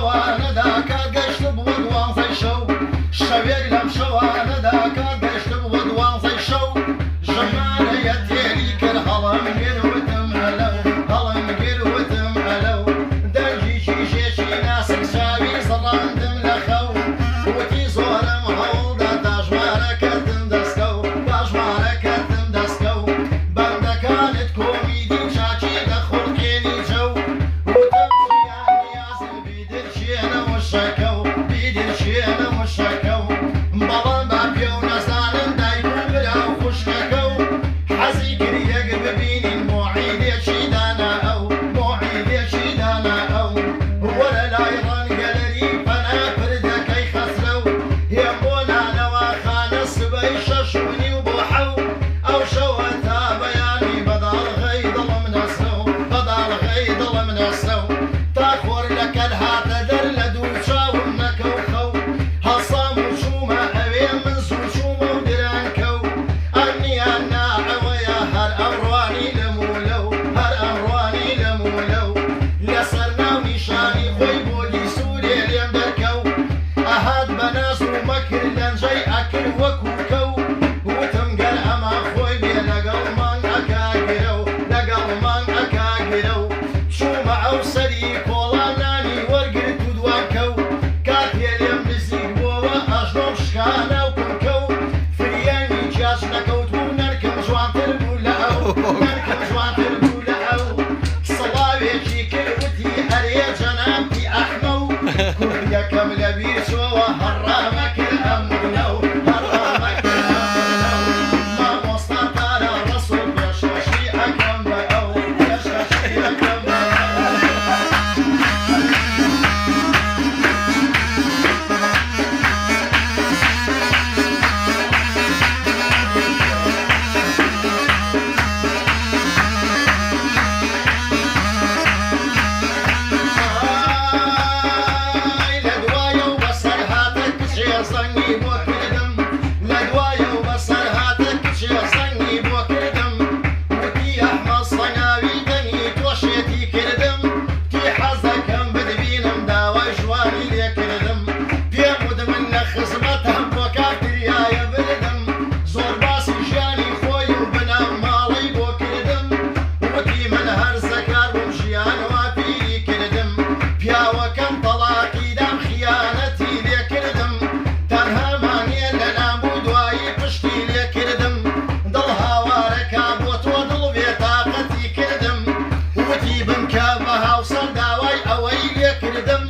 شەوانەدا کات گەشت بووە دوانزەی شەو شەوێک لەم شەوانەدا کات گەشت بووە دوانزەی شەو ژمارەیە تێری کرد هەڵم گرتم هەلەو هەڵم گرتم هەلەو دەنگیکی ژێشی ناسک چاوی زەڵاندم لە خەو وتی زۆرم هەوڵدا تا ژمارەکەتم دەستکەو تا ژمارەکەتم دەستکەو بەندەکانت کۆمیدی چاکی دەخۆڵکێنی جەو وتم ژیان نیازم بیدرچێنەوە شەکەو بیدرچێنەوە شەکەو بەڵام با پێ و نەزانم دایک و برا و خوشکەکە و حەزی گریەک ببینین مۆعیدێکی دانا ئەو مۆعیدێکی دانا ئەو وەرە لای ڕەنگەلەری پەنا پردەکەی خەسرە و هێم بۆ نانەوە خانە سبەی شەش و نیو بۆ حەو ئەو شەوە تا بەیانی بەداڵغەی دڵم نەسرە و بەداڵغەی دڵم نەسرە و تا خۆر لەکەل هاتە دەر لە دوو چاوم نەکەو خەو هەڵسام و چوومە ئەوێ من زوو چوومە و درانکەو ئەمنیان ناعەوەیە هەر ئەمڕوانی لەمولەو هەر ئەمڕوانی لەمولەو لەسەر ناو نیشانی خۆی بۆلی سوورێ لێم دەرکەو ئەهات بە ناز و مەکر لەنجەی ئەکرد وەکو کەو وتم گەر ئەما خۆی بێ لەگەڵمان ئەکاگرە و لەگەڵمان ئەکاگرە و چوومە ئەو سەری کۆڵانانی وەرگرت و دوانکەو کاتێ لێم نزیک بۆوە ئەژنۆم شکانە و کومکە و فریانی جیاش نەکەوت بوو نەرکم جوانتر بوو لە ئەو نەرکم جوانتر بوو لە ئەو سڵاوێکی کرد وتی ئەرێ جەنابی ئەحمە و کوردیەکەم لەبیر چۆوە هەڕامە کرد ئەمونە و هەڕامە کرد ئەمونە و مامۆستا تارە ڕەسوڵ پێشەشی ئەکەم بە ئەو پێشەشی ئەکەم بە لە دوایە و بەسەر هاتە کچێ زەنگی بۆ کردم لە دوایە و بەسەر هاتە کچێ زەنگی بۆ کردم وتی ئەحمە سەناوی دەنگی تۆشێتی کردم تی حەز دەکەم بتبینم داوای ژوانی لێ کردم پێم وتمن لە خزمەتم بۆ کافتریایە بردم زۆر باسی ژیانی خۆی و بنەم ماڵەی بۆ کردم وتی من هەر زەکار بووم ژیانەوە پیری کردم پیاوەکەم تەڵاقی دام خیانەتی لێ کردم تەنها مانیە لە نابوو دوایی پشتی لێ کردم دڵ هاوارەکە بۆ تۆ دڵ بێتاقەتی کردم وتی بمکە بە هاوسەر داوای ئەوەی لێ کردم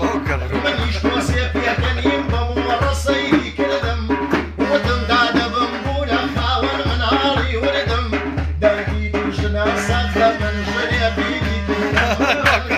منیش تۆسێ پێکەنیم بە مۆڕە سەیری کردم وتم دادەبم بوو لە خاوەن مناڵی وردم دەردی دوژنە سەخە من ژنێ بیری کردم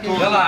يلا